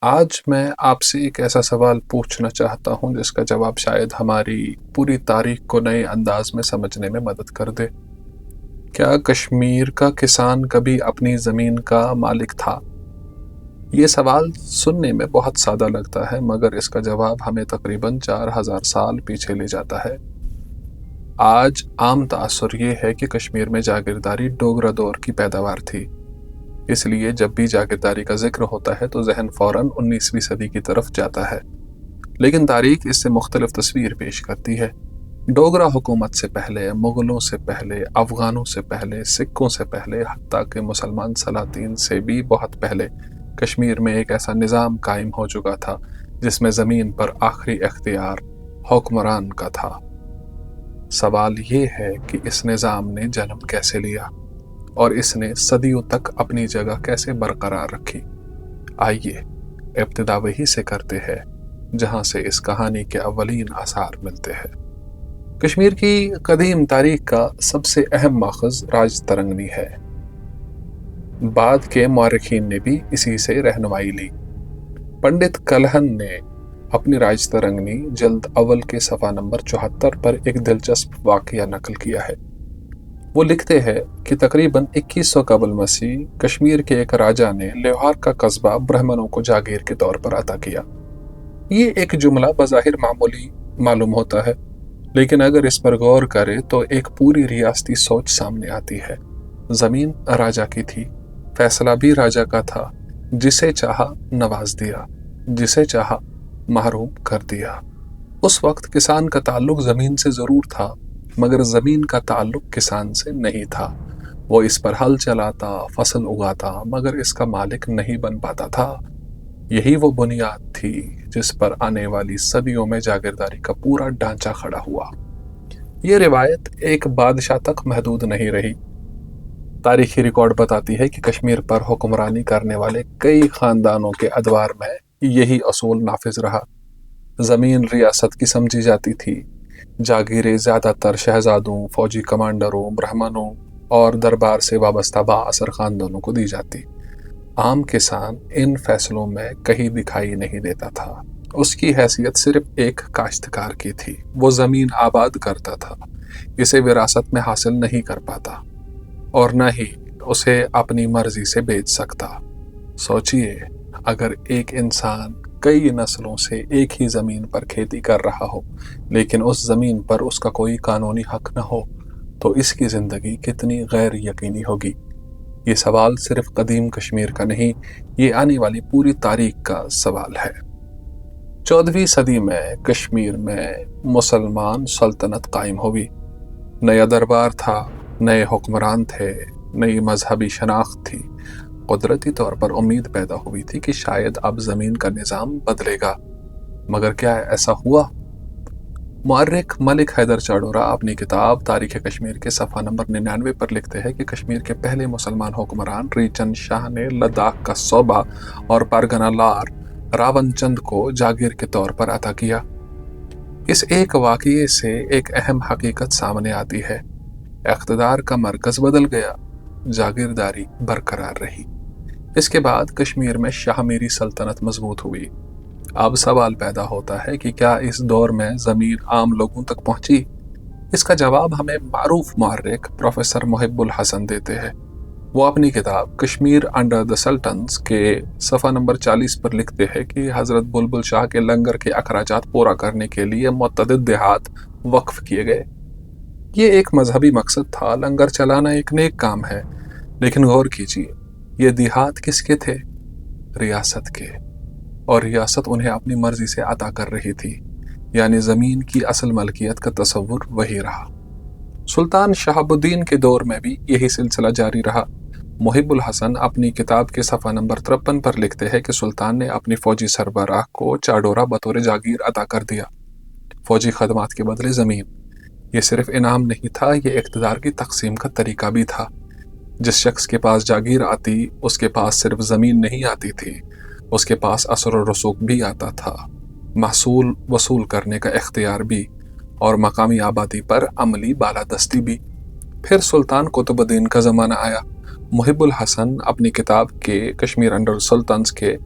आज मैं आपसे एक ऐसा सवाल पूछना चाहता हूँ जिसका जवाब शायद हमारी पूरी तारीख को नए अंदाज में समझने में मदद कर दे। क्या कश्मीर का किसान कभी अपनी ज़मीन का मालिक था? ये सवाल सुनने में बहुत सादा लगता है, मगर इसका जवाब हमें तकरीबन 4000 साल पीछे ले जाता है। आज आम तासुर ये है कि कश्मीर में जागीरदारी डोगरा दौर की पैदावार थी। इसलिए जब भी जागीरदारी का जिक्र होता है तो जहन फौरन 19वीं सदी की तरफ जाता है। लेकिन तारीख इससे मुख्तलिफ तस्वीर पेश करती है। डोगरा हुकूमत से पहले, मुगलों से पहले, अफगानों से पहले, सिखों से पहले, हत्ता के मुसलमान सलातीन से भी बहुत पहले कश्मीर में एक ऐसा निज़ाम कायम हो चुका था जिसमें ज़मीन पर आखिरी इख्तियार हुक्मरान का था। सवाल ये है कि इस निज़ाम ने जन्म कैसे लिया और इसने सदियों तक अपनी जगह कैसे बरकरार रखी। आइए इब्तिदा वही से करते हैं जहां से इस कहानी के अव्वलीन आसार मिलते हैं। कश्मीर की कदीम तारीख का सबसे अहम माखज़ राज तरंगनी है। बाद के मौरखीन ने भी इसी से रहनुमाई ली। पंडित कलहन ने अपनी राज तरंगनी जल्द अव्वल के सफ़ा नंबर 74 पर एक दिलचस्प वाक़या नकल किया है। वो लिखते हैं कि तकरीबन 2100 कबल मसीह कश्मीर के एक राजा ने लोहार का कस्बा ब्राह्मणों को जागीर के तौर पर अता किया। ये एक जुमला बज़ाहिर मामूली मालूम होता है, लेकिन अगर इस पर गौर करें तो एक पूरी रियासती सोच सामने आती है। ज़मीन राजा की थी, फैसला भी राजा का था। जिसे चाहा नवाज दिया, जिसे चाहा महरूम कर दिया। उस वक्त किसान का ताल्लुक ज़मीन से ज़रूर था, मगर ज़मीन का ताल्लुक किसान से नहीं था। वो इस पर हल चलाता, फसल उगाता, मगर इसका मालिक नहीं बन पाता था। यही वो बुनियाद थी जिस पर आने वाली सदियों में जागीरदारी का पूरा ढांचा खड़ा हुआ। ये रिवायत एक बादशाह तक महदूद नहीं रही। तारीखी रिकॉर्ड बताती है कि कश्मीर पर हुक्मरानी करने वाले कई खानदानों के अदवार में यही असूल नाफिज रहा। ज़मीन रियासत की समझी जाती थी। जागीरें ज़्यादातर शहजादों, फौजी कमांडरों, ब्राह्मणों और दरबार से वाबस्ता बाअसर खानदानों को दी जाती। आम किसान इन फैसलों में कहीं दिखाई नहीं देता था। उसकी हैसियत सिर्फ एक काश्तकार की थी। वो ज़मीन आबाद करता था, इसे विरासत में हासिल नहीं कर पाता और न ही उसे अपनी मर्जी से बेच सकता। सोचिए, अगर एक इंसान कई नस्लों से एक ही ज़मीन पर खेती कर रहा हो, लेकिन उस ज़मीन पर उसका कोई कानूनी हक न हो, तो इसकी ज़िंदगी कितनी गैर यकीनी होगी। ये सवाल सिर्फ कदीम कश्मीर का नहीं, ये आने वाली पूरी तारीख का सवाल है। 14वीं सदी में कश्मीर में मुसलमान सल्तनत कायम हुई। नया दरबार था, नए हुक्मरान थे, नई मजहबी शनाख्त थी। कुदरती तौर पर उम्मीद पैदा हुई थी कि शायद अब ज़मीन का निज़ाम बदलेगा, मगर क्या ऐसा हुआ? मुअर्रिख मलिक हैदर चाडोरा अपनी किताब तारीख़ कश्मीर के सफ़ा नंबर 99 पर लिखते हैं कि कश्मीर के पहले मुसलमान हुक्मरान रीचंद शाह ने लद्दाख का सोबा और परगना लार रावण चंद को जागीर के तौर पर अता किया। इस एक वाक़ये से एक अहम हकीकत सामने आती है। इक़्तिदार का मरकज़ बदल गया, जागीरदारी बरकरार रही। इसके बाद कश्मीर में शाहमीरी सल्तनत मजबूत हुई। अब सवाल पैदा होता है कि क्या इस दौर में ज़मीन आम लोगों तक पहुंची? इसका जवाब हमें मारूफ मुअर्रिख प्रोफेसर मुहिब्बुल हसन देते हैं। वो अपनी किताब कश्मीर अंडर द सल्तन्स के सफ़ा नंबर 40 पर लिखते हैं कि हज़रत बुलबुल शाह के लंगर के अखराजात पूरा करने के लिए मुतअद्दिद देहात वक्फ किए गए। ये एक मजहबी मकसद था। लंगर चलाना एक नेक काम है, लेकिन गौर कीजिए, ये देहात किसके थे? रियासत के। और रियासत उन्हें अपनी मर्जी से अता कर रही थी, यानी ज़मीन की असल मलकियत का तस्वुर वही रहा। सुल्तान शहाबुद्दीन के दौर में भी यही सिलसिला जारी रहा। मुहिब्बुल हसन अपनी किताब के सफ़ा नंबर 53 पर लिखते हैं कि सुल्तान ने अपनी फ़ौजी सरबराह को चाडोरा बतौर जागीर अता कर दिया। फ़ौजी खदमात के बदले ज़मीन। ये सिर्फ इनाम नहीं था, ये इक़्तिदार की तक़सीम का तरीका भी था। जिस शख्स के पास जागीर आती, उसके पास सिर्फ ज़मीन नहीं आती थी, उसके पास असर और रसूख भी आता था, महसूल वसूल करने का इख्तियार भी, और मकामी आबादी पर अमली बालादस्ती भी। फिर सुल्तान कुतुबुद्दीन का ज़माना आया। मुहिब्बुल हसन अपनी किताब के कश्मीर अंडर सुल्तान्स के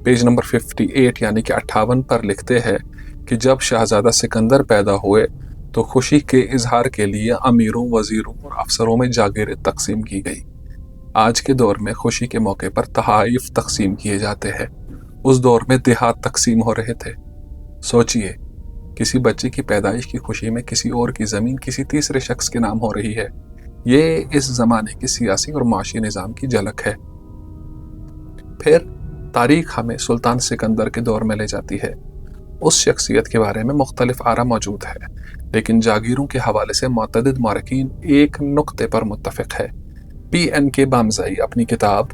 पेज नंबर 58 यानी कि 58 पर लिखते हैं कि जब शहजादा सिकंदर पैदा हुए तो खुशी के इजहार के लिए अमीरों, वजीरों और अफसरों में जागीरें तकसीम की गई। आज के दौर में खुशी के मौके पर तहाइफ तकसीम किए जाते हैं, उस दौर में देहात तकसीम हो रहे थे। सोचिए, किसी बच्चे की पैदाइश की खुशी में किसी और की ज़मीन किसी तीसरे शख्स के नाम हो रही है। ये इस ज़माने की सियासी और माशी निज़ाम की झलक है। फिर तारीख हमें सुल्तान सिकंदर के दौर में ले जाती है। उस शख्सियत के बारे में मुख्तलिफ आरा मौजूद है, लेकिन जागीरों के हवाले से मुतअद्दिद मौरखीन एक नुक्ते पर मुत्तफ़िक़ है। PNK बामज़ई अपनी किताब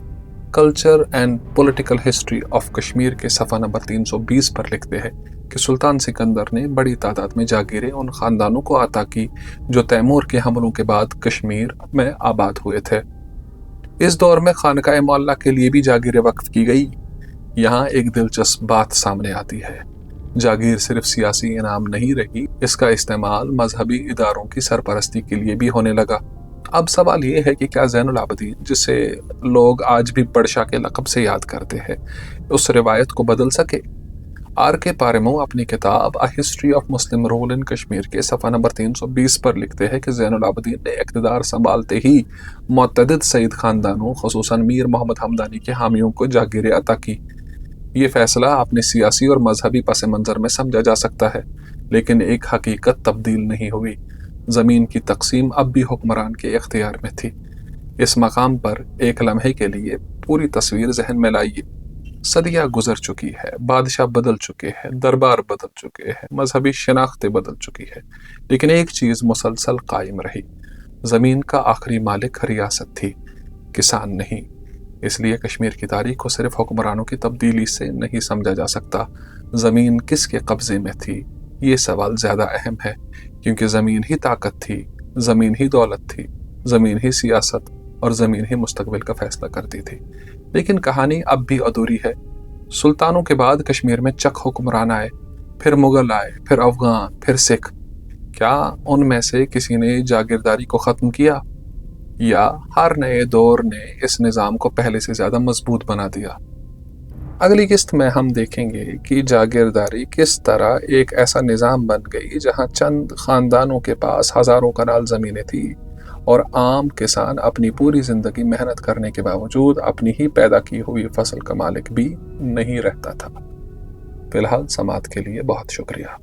culture and political history of Kashmir के सफ़ा नंबर 320 पर लिखते हैं कि सुल्तान सिकंदर ने बड़ी तादाद में जागीरें उन ख़ानदानों को अता की जो तैमूर के हमलों के बाद कश्मीर में आबाद हुए थे। इस दौर में खानकाए मौला के लिए भी जागीरें वक्फ की गई। यहाँ एक दिलचस्प बात सामने आती है, जागीर सिर्फ सियासी इनाम नहीं रही, इसका इस्तेमाल मजहबी इदारों की सरपरस्ती के लिए भी होने लगा। अब सवाल ये है कि क्या ज़ैनुल आबिदीन, जिसे लोग आज भी बड़शाह के लक़ब से याद करते हैं, उस रिवायत को बदल सके? RK पारेमो अपनी किताब a history of Muslim rule in Kashmir के सफ़ा नंबर 320 पर लिखते हैं कि ज़ैनुल आबिदीन ने इक़्तिदार संभालते ही मुतअद्दिद सईद ख़ानदानों, ख़ुसूसन मीर मोहम्मद हमदानी के हामियों को जागीरें अता की। ये फैसला अपने सियासी और मजहबी पस मंज़र में समझा जा सकता है, लेकिन एक हकीकत तब्दील नहीं हुई। ज़मीन की तकसीम अब भी हुक्मरान के इख्तियार में थी। इस मकाम पर एक लम्हे के लिए पूरी तस्वीर जहन में लाइए। सदियाँ गुजर चुकी है, बादशाह बदल चुके हैं, दरबार बदल चुके हैं, मजहबी शनाख्तें बदल चुकी है, लेकिन एक चीज़ मुसलसल कायम रही, ज़मीन का आखिरी मालिक रियासत थी, किसान नहीं। इसलिए कश्मीर की तारीख को सिर्फ हुक्मरानों की तब्दीली से नहीं समझा जा सकता। ज़मीन किसके कब्ज़े में थी, ये सवाल ज़्यादा अहम है, क्योंकि ज़मीन ही ताकत थी, ज़मीन ही दौलत थी, ज़मीन ही सियासत और ज़मीन ही मुस्तकबिल का फैसला करती थी। लेकिन कहानी अब भी अधूरी है। सुल्तानों के बाद कश्मीर में चक हुक्मरान आए, फिर मुग़ल आए, फिर अफ़गान, फिर सिख। क्या उनमें से किसी ने जागीरदारी को ख़त्म किया, या हर नए दौर ने इस निज़ाम को पहले से ज़्यादा मजबूत बना दिया? अगली किस्त में हम देखेंगे कि जागीरदारी किस तरह एक ऐसा निज़ाम बन गई जहां चंद ख़ानदानों के पास हज़ारों कनाल ज़मीनें थी और आम किसान अपनी पूरी ज़िंदगी मेहनत करने के बावजूद अपनी ही पैदा की हुई फसल का मालिक भी नहीं रहता था। फिलहाल समाअत के लिए बहुत शुक्रिया।